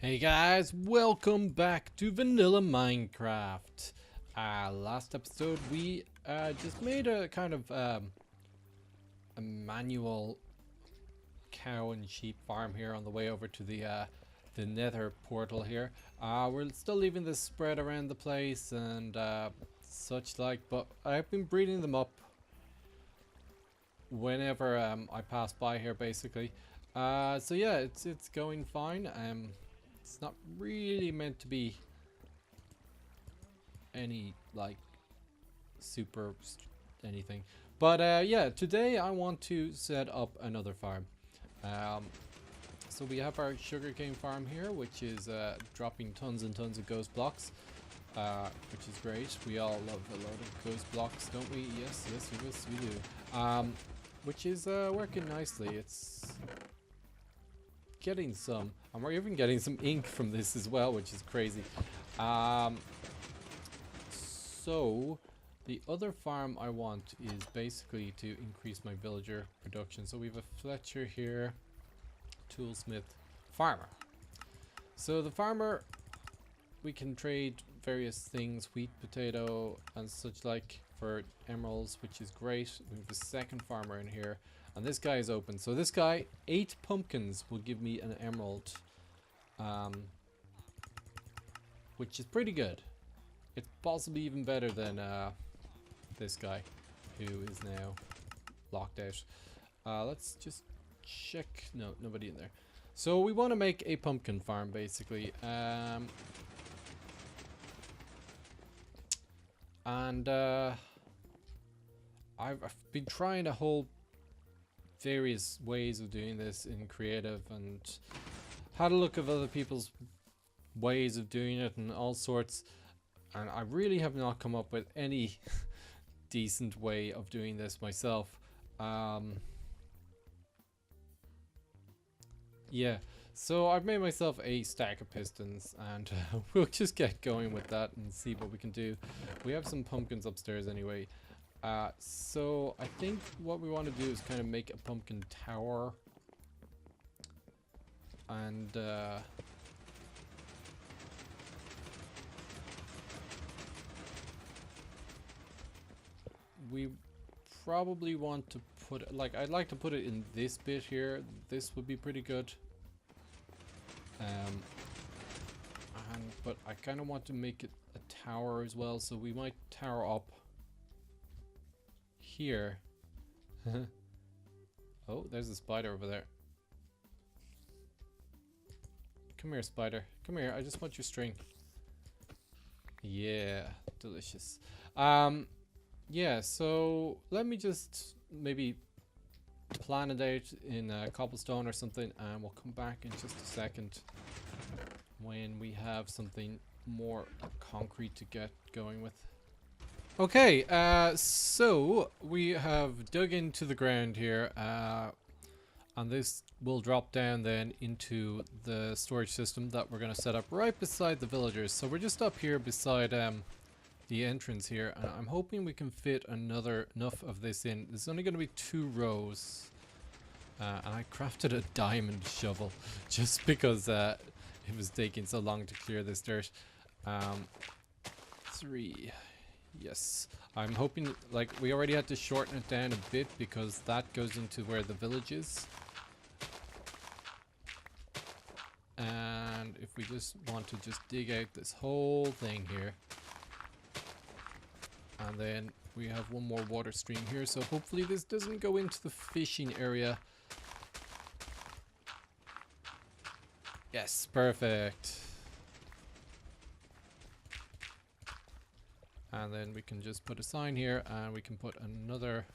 Hey guys, welcome back to Vanilla Minecraft. Last episode we just made a kind of a manual cow and sheep farm here on the way over to the nether portal here. We're still leaving this spread around the place and such like, but I've been breeding them up whenever I pass by here basically. So yeah, it's going fine. It's not really meant to be any like super anything, but yeah, today I want to set up another farm. So we have our sugarcane farm here, which is dropping tons and tons of ghost blocks, which is great. We all love a lot of ghost blocks, don't we? Yes, we do. Which is working nicely. It's getting some, and we're even getting some ink from this as well, which is crazy. So the other farm I want is basically to increase my villager production. So we have a Fletcher here, toolsmith, farmer. So the farmer, we can trade various things, wheat, potato and such like, for emeralds, which is great. We have a second farmer in here, and this guy is open. So this guy, 8 pumpkins will give me an emerald, which is pretty good. It's possibly even better than this guy, who is now locked out. Let's just check. No, nobody in there. So we want to make a pumpkin farm, basically. I've been trying a whole various ways of doing this in creative, and had a look at other people's ways of doing it and all sorts, and I really have not come up with any decent way of doing this myself. Yeah, so I've made myself a stack of pistons, and we'll just get going with that and see what we can do. We have some pumpkins upstairs anyway. So I think what we want to do is kind of make a pumpkin tower, and we probably want to put it, like, I'd like to put it in this bit here. This would be pretty good. But I kind of want to make it a tower as well, so we might tower up here. Oh, there's a spider over there. Come here, spider. Come here, I just want your string. Yeah, delicious. Yeah, so let me just maybe plan it out in cobblestone or something, and we'll come back in just a second when we have something more concrete to get going with. Okay, so we have dug into the ground here, and this will drop down then into the storage system that we're going to set up right beside the villagers. So we're just up here beside the entrance here, and I'm hoping we can fit enough of this in. There's only going to be 2 rows, and I crafted a diamond shovel just because it was taking so long to clear this dirt. 3. Yes, I'm hoping, like, we already had to shorten it down a bit because that goes into where the village is. And if we just want to just dig out this whole thing here, and then we have one more water stream here, so hopefully this doesn't go into the fishing area. Yes, perfect. And then we can just put a sign here, and we can put another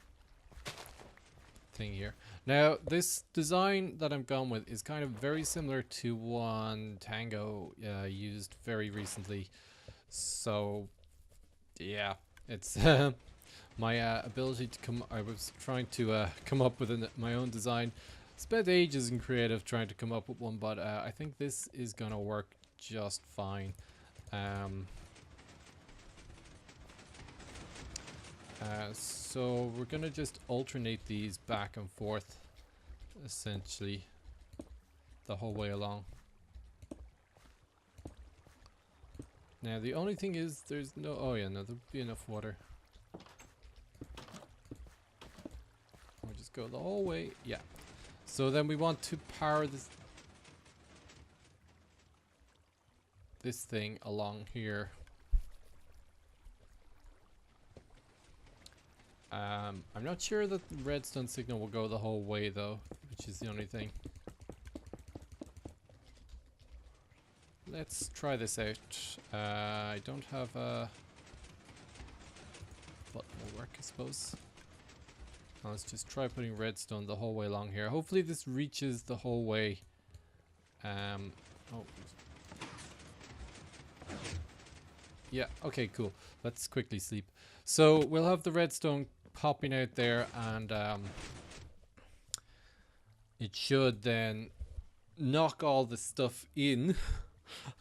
thing here. Now, this design that I'm gone with is kind of very similar to one Tango used very recently. So, yeah, it's my ability to come. I was trying to come up with my own design. Spent ages in creative trying to come up with one, but I think this is gonna work just fine. So we're gonna just alternate these back and forth essentially the whole way along. Now the only thing is there's no... Oh yeah, no, there'll be enough water. We'll just go the whole way. Yeah. So then we want to power this thing along here. I'm not sure that the redstone signal will go the whole way though, which is the only thing. Let's try this out. I don't have a button will work, I suppose. Now let's just try putting redstone the whole way along here. Hopefully this reaches the whole way. Oh. Yeah, okay, cool. Let's quickly sleep. So we'll have the redstone popping out there, and it should then knock all the stuff in.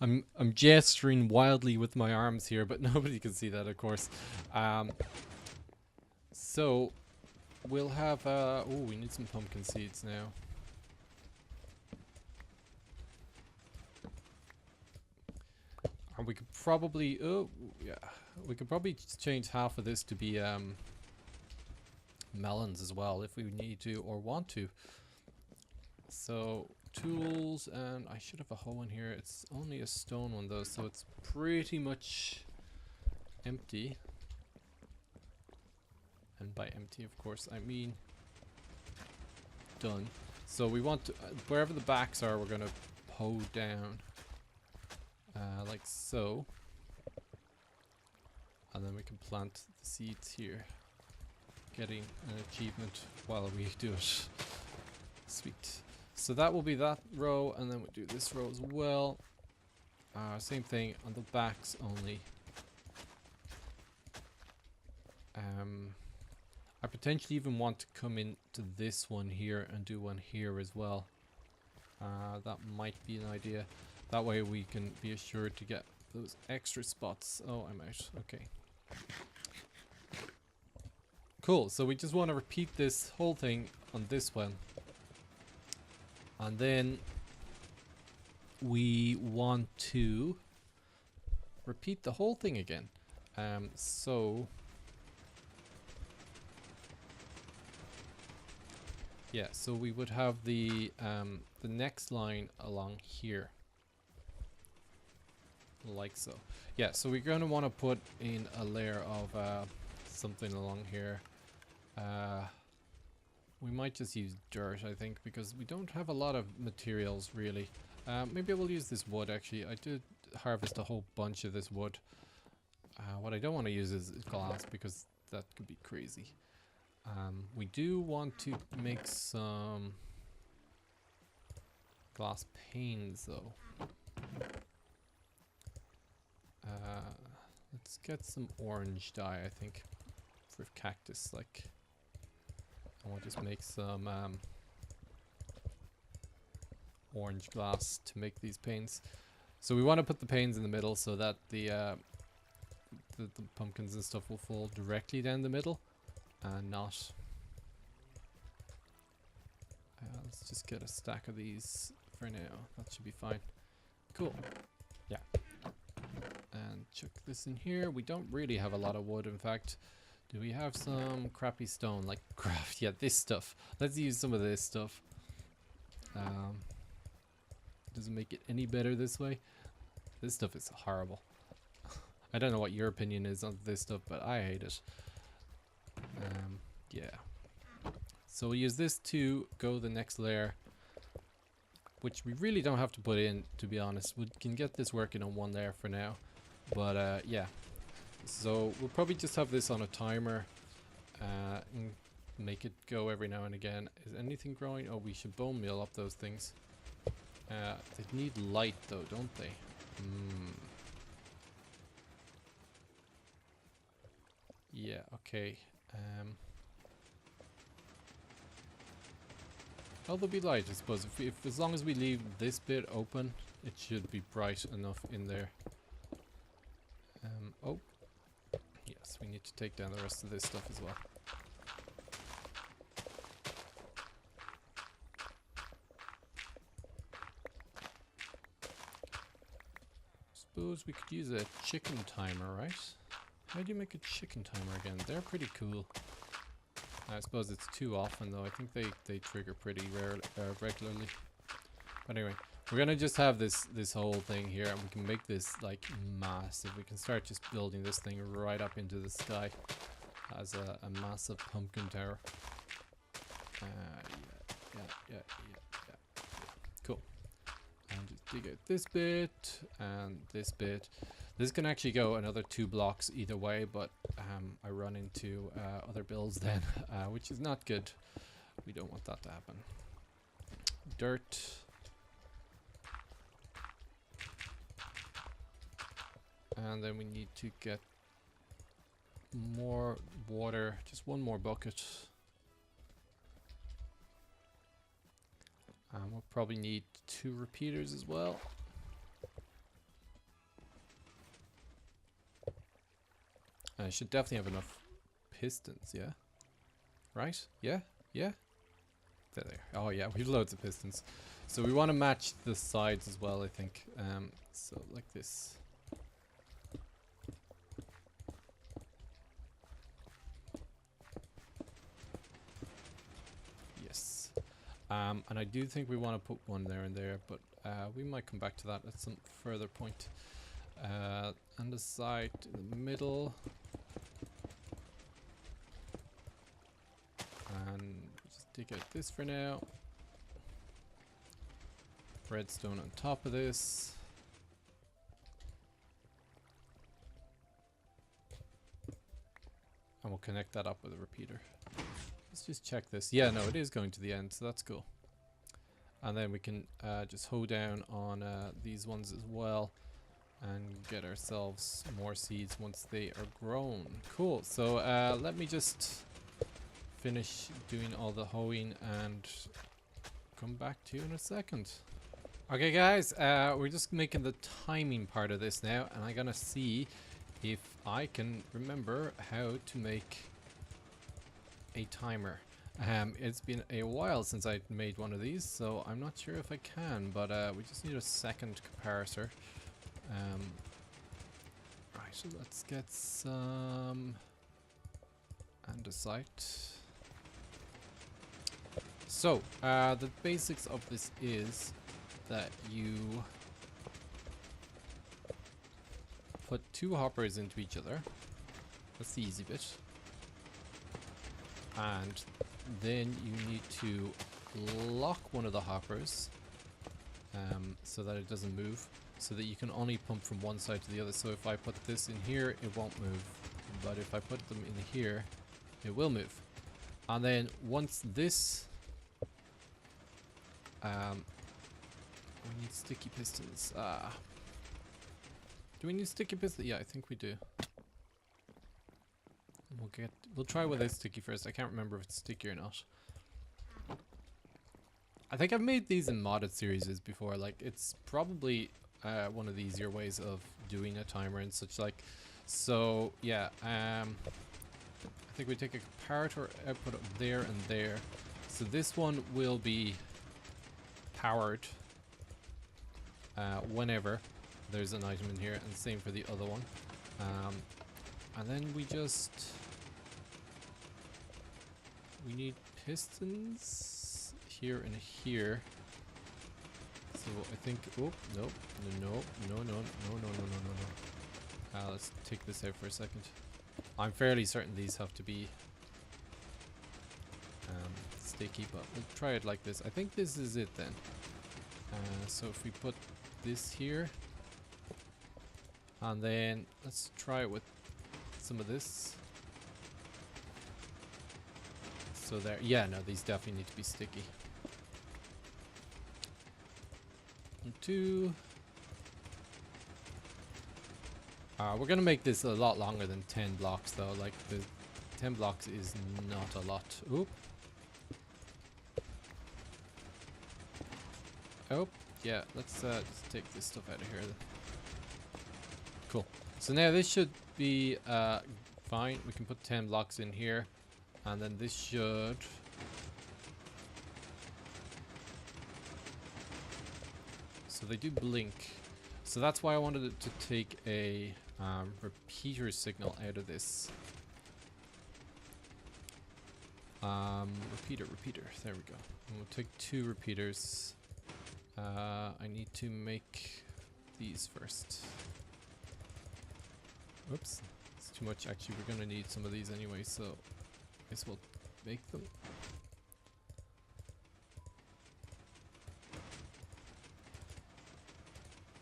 I'm gesturing wildly with my arms here, but nobody can see that, of course. So we'll have oh, we need some pumpkin seeds now. And we could probably, oh yeah, we could probably change half of this to be melons as well if we need to or want to. So tools, and I should have a hoe in here. It's only a stone one though, so it's pretty much empty. And by empty, of course, I mean done. So we want to, wherever the backs are, we're gonna hoe down. Like so, and then we can plant the seeds here, getting an achievement while we do it. Sweet. So that will be that row, and then we'll do this row as well. Same thing on the backs only. I potentially even want to come into this one here and do one here as well. That might be an idea. That way we can be assured to get those extra spots. Oh, I'm out. Okay. Cool. So we just want to repeat this whole thing on this one. And then we want to repeat the whole thing again. Yeah, so we would have the next line along here. Like so. Yeah, so we're going to want to put in a layer of something along here. We might just use dirt, I think, because we don't have a lot of materials really. Maybe I will use this wood actually. I did harvest a whole bunch of this wood. What I don't want to use is glass because that could be crazy. We do want to make some glass panes though. Let's get some orange dye, I think, for cactus, like. And we'll just make some orange glass to make these panes. So we want to put the panes in the middle so that the pumpkins and stuff will fall directly down the middle and not. Let's just get a stack of these for now. That should be fine. Cool. Yeah. And chuck this in here. We don't really have a lot of wood, in fact. Do we have some crappy stone, like craft? Yeah, this stuff. Let's use some of this stuff. Doesn't make it any better this way. This stuff is horrible. I don't know what your opinion is on this stuff, but I hate it. Yeah. So we use this to go the next layer, which we really don't have to put in, to be honest. We can get this working on one layer for now. But yeah. So we'll probably just have this on a timer and make it go every now and again. Is anything growing? Oh, we should bone meal up those things. They need light though, don't they? Yeah, okay. Oh, there'll be light, I suppose. If as long as we leave this bit open, it should be bright enough in there. Oh. Yes, we need to take down the rest of this stuff as well. suppose we could use a chicken timer, right? How do you make a chicken timer again? They're pretty cool. I suppose it's too often though. I think they trigger pretty regularly. But anyway, we're gonna just have this whole thing here, and we can make this like massive. We can start just building this thing right up into the sky as a massive pumpkin tower. Yeah. Cool. And just dig out this bit and this bit. This can actually go another 2 blocks either way, but I run into other builds then, which is not good. We don't want that to happen. Dirt. And then we need to get more water, just 1 more bucket. And we'll probably need 2 repeaters as well. I should definitely have enough pistons, yeah? Right? Yeah? Yeah? There. Oh yeah, we've loads of pistons. So we want to match the sides as well, I think. So like this. Yes. And I do think we want to put 1 there and there, but we might come back to that at some further point. And the side in the middle. And just dig out this for now. Redstone on top of this. And we'll connect that up with a repeater. Let's just check this. Yeah, no, it is going to the end, so that's cool. And then we can just hoe down on these ones as well and get ourselves more seeds once they are grown. Cool. So let me just finish doing all the hoeing and come back to you in a second. Okay guys, we're just making the timing part of this now, and I'm gonna see if I can remember how to make a timer. It's been a while since I made one of these, so I'm not sure if I can, but we just need a second comparator. Right, so let's get some andesite. So, the basics of this is that you put 2 hoppers into each other. That's the easy bit. And then you need to lock one of the hoppers so that it doesn't move, so that you can only pump from one side to the other. So if I put this in here, it won't move. But if I put them in here, it will move. And then once this... we need sticky pistons. Do we need sticky pistons? Yeah, I think we do. We'll try with this sticky first. I can't remember if it's sticky or not. I think I've made these in modded series before. Like, it's probably one of the easier ways of doing a timer and such like. So yeah, I think we take a comparator output up there and there. So this one will be powered whenever there's an item in here, and same for the other one. And then we need pistons here and here. So I think, oh, no. Let's take this out for a second. I'm fairly certain these have to be sticky, but we'll try it like this. I think this is it then. So if we put this here, and then let's try it with some of this. So there, yeah, no, these definitely need to be sticky. And 2. We're gonna make this a lot longer than 10 blocks though. Like, the 10 blocks is not a lot. Oop. Oh, yeah, let's just take this stuff out of here. Cool. So now this should be fine. We can put 10 blocks in here, and then this should... So they do blink. So So that's why I wanted it to take a repeater signal out of this. Repeater. There we go. We'll take 2 repeaters. I need to make these first. Oops, it's too much. Actually, we're gonna need some of these anyway, so I guess we'll make them.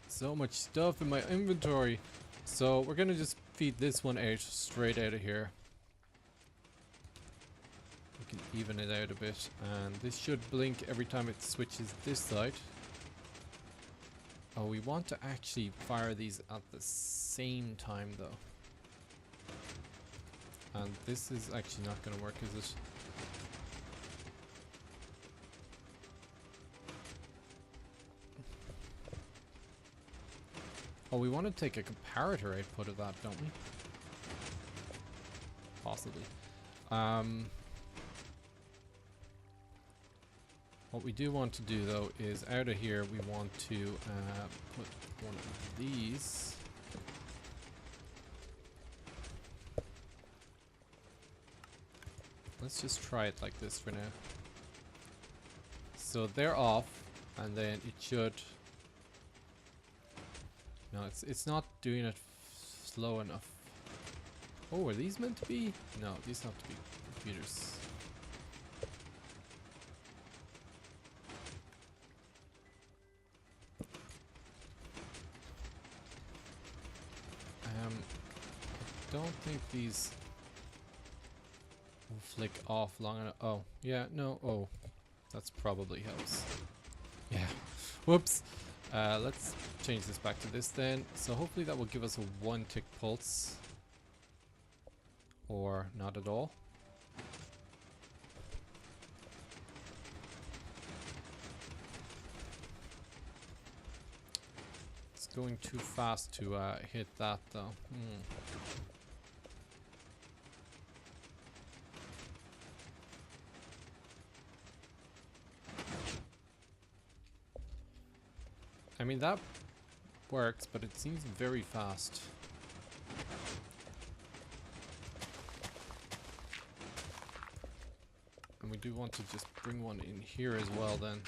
So much stuff in my inventory. So we're gonna just feed this one out straight out of here. We can even it out a bit, and this should blink every time it switches this side. Oh, we want to actually fire these at the same time though. And this is actually not gonna work, is it? Oh, we want to take a comparator output of that, don't we? Possibly. What we do want to do though is out of here we want to put one of these. Let's just try it like this for now. So they're off, and then it should. No, it's not doing it slow enough. Oh, are these meant to be? No, these have to be repeaters. I don't think these will flick off long enough. Oh, yeah, no, oh, that's probably helps. Yeah, whoops. Let's change this back to this then. So hopefully that will give us a 1 tick pulse. Or not at all. It's going too fast to hit that though. I mean, that works, but it seems very fast. And we do want to just bring one in here as well then.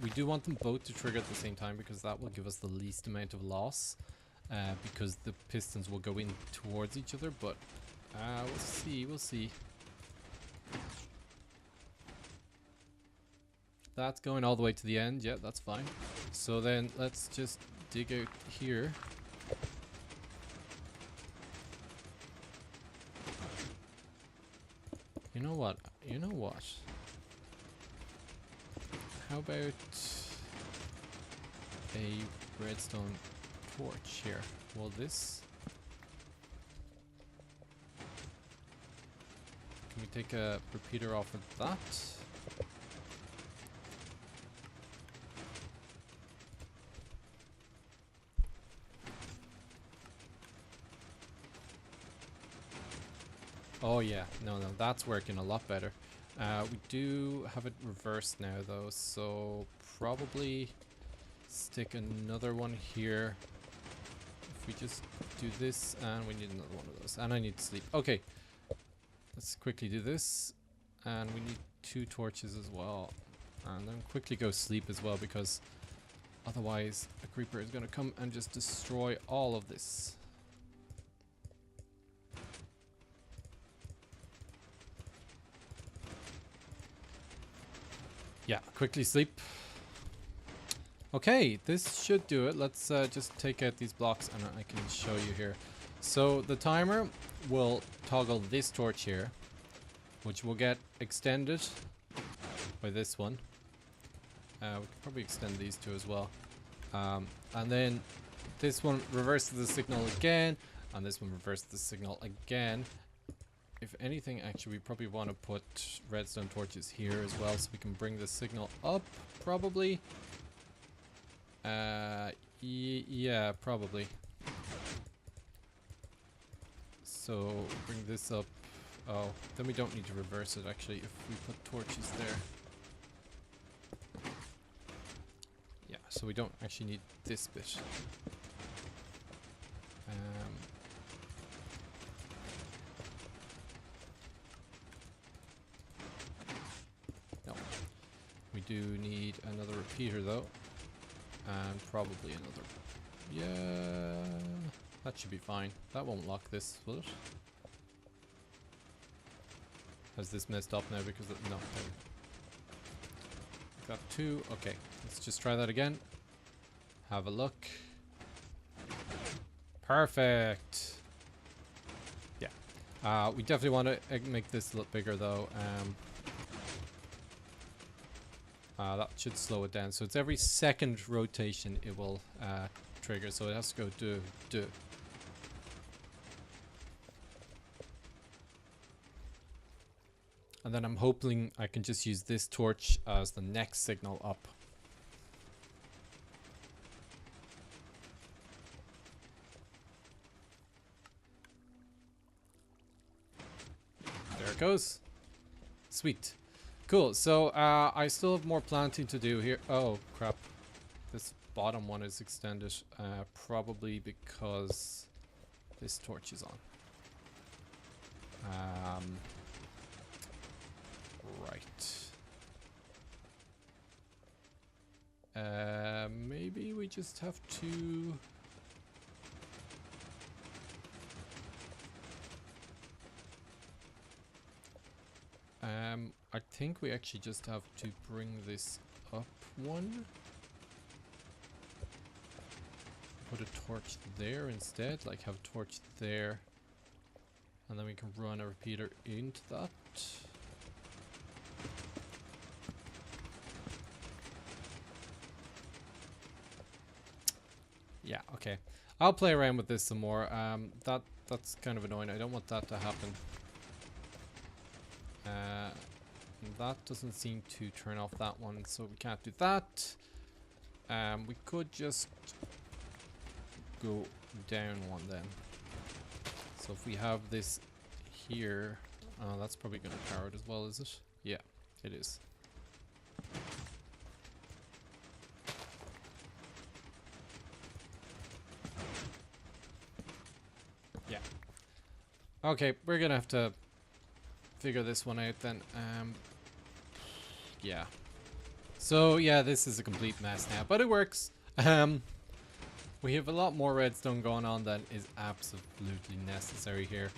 We do want them both to trigger at the same time because that will give us the least amount of loss. Because the pistons will go in towards each other, but we'll see. That's going all the way to the end. Yeah, that's fine. So then let's just dig out here. You know what? How about a redstone torch here? Will this... Can we take a repeater off of that? Oh yeah, no, that's working a lot better. We do have it reversed now though, so probably stick another one here. If we just do this, and we need another one of those, and I need to sleep. Okay, let's quickly do this, and we need 2 torches as well, and then quickly go sleep as well, because otherwise a creeper is going to come and just destroy all of this. Yeah, quickly sleep. Okay, this should do it. Let's just take out these blocks and I can show you here. So the timer will toggle this torch here, which will get extended by this one. We can probably extend these 2 as well. And then this one reverses the signal again, and this one reverses the signal again. If anything, actually, we probably want to put redstone torches here as well, so we can bring the signal up, probably. Yeah, probably. So, bring this up. Oh, then we don't need to reverse it, actually, if we put torches there. so we don't actually need this bit. No. We do need another repeater though. And probably another. Yeah, that should be fine. That won't lock this, will it? Has this messed up now because of, no. Got 2. Okay, let's just try that again. Have a look. Perfect. Yeah. We definitely want to make this a little bigger though. That should slow it down. So it's every second rotation it will trigger. So it has to go do. And then I'm hoping I can just use this torch as the next signal up. There it goes. Sweet. Cool. So I still have more planting to do here. Oh, crap. This bottom one is extended. Probably because this torch is on. Right. Maybe we just have to... I think we actually just have to bring this up one. Put a torch there instead, like have a torch there. And then we can run a repeater into that. Yeah, okay. I'll play around with this some more. That's kind of annoying. I don't want that to happen. That doesn't seem to turn off that one, so we can't do that. We could just go down one then. So if we have this here, that's probably going to power it as well, is it? Yeah, it is. Yeah. Okay, we're going to have to figure this one out then. Yeah. So yeah, this is a complete mess now, but it works. We have a lot more redstone going on than is absolutely necessary here.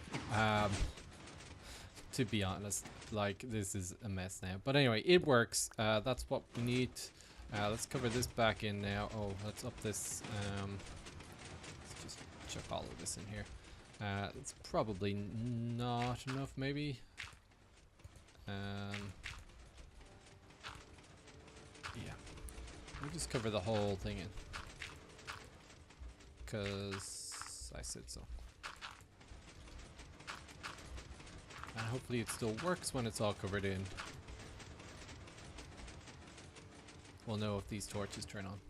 To be honest, like this is a mess now. But anyway, it works. That's what we need. Let's cover this back in now. Oh, let's up this. Let's just chuck all of this in here. It's probably not enough, maybe. Yeah, we'll just cover the whole thing in, because I said so. And hopefully it still works when it's all covered in. We'll know if these torches turn on.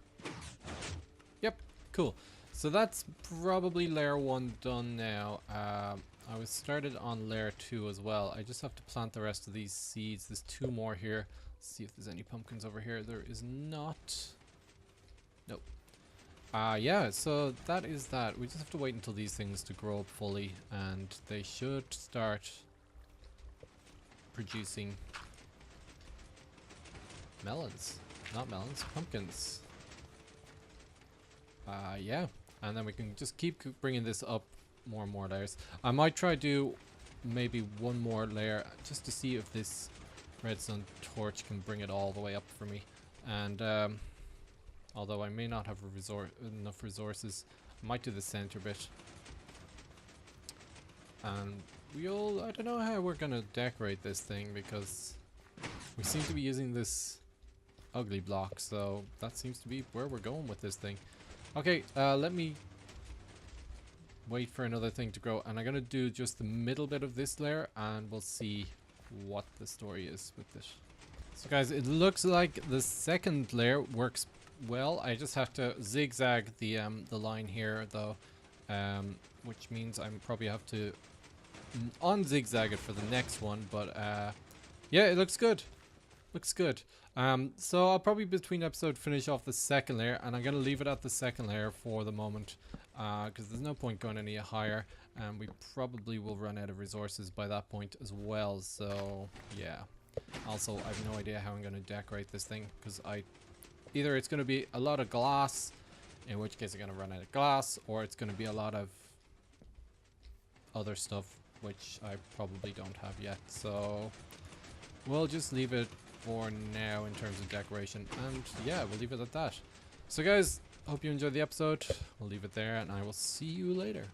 Yep, cool. So that's probably layer 1 done now. I was started on layer 2 as well. I just have to plant the rest of these seeds. There's 2 more here. Let's see if there's any pumpkins over here. There is not. Nope. Yeah, so that is that. We just have to wait until these things to grow up fully, and they should start producing melons. Not melons, pumpkins. Yeah, and then we can just keep bringing this up more and more layers. I might try do maybe one more layer just to see if this redstone torch can bring it all the way up for me. And although I may not have enough resources, I might do the center bit. And I don't know how we're gonna decorate this thing, because we seem to be using this ugly block, so that seems to be where we're going with this thing. Okay, let me wait for another thing to grow, and I'm gonna do just the middle bit of this layer, and we'll see what the story is with it. So guys, it looks like the second layer works well. I just have to zigzag the line here though, which means I probably have to unzigzag it for the next one, but yeah, it looks good. Looks good. So I'll probably between episode finish off the second layer, and I'm gonna leave it at the second layer for the moment, because there's no point going any higher, and we probably will run out of resources by that point as well. So yeah. Also, I have no idea how I'm gonna decorate this thing, because either it's gonna be a lot of glass, in which case I'm gonna run out of glass, or it's gonna be a lot of other stuff, which I probably don't have yet. So we'll just leave it for now in terms of decoration, and yeah, we'll leave it at that. So guys, hope you enjoyed the episode. We'll leave it there, and I will see you later.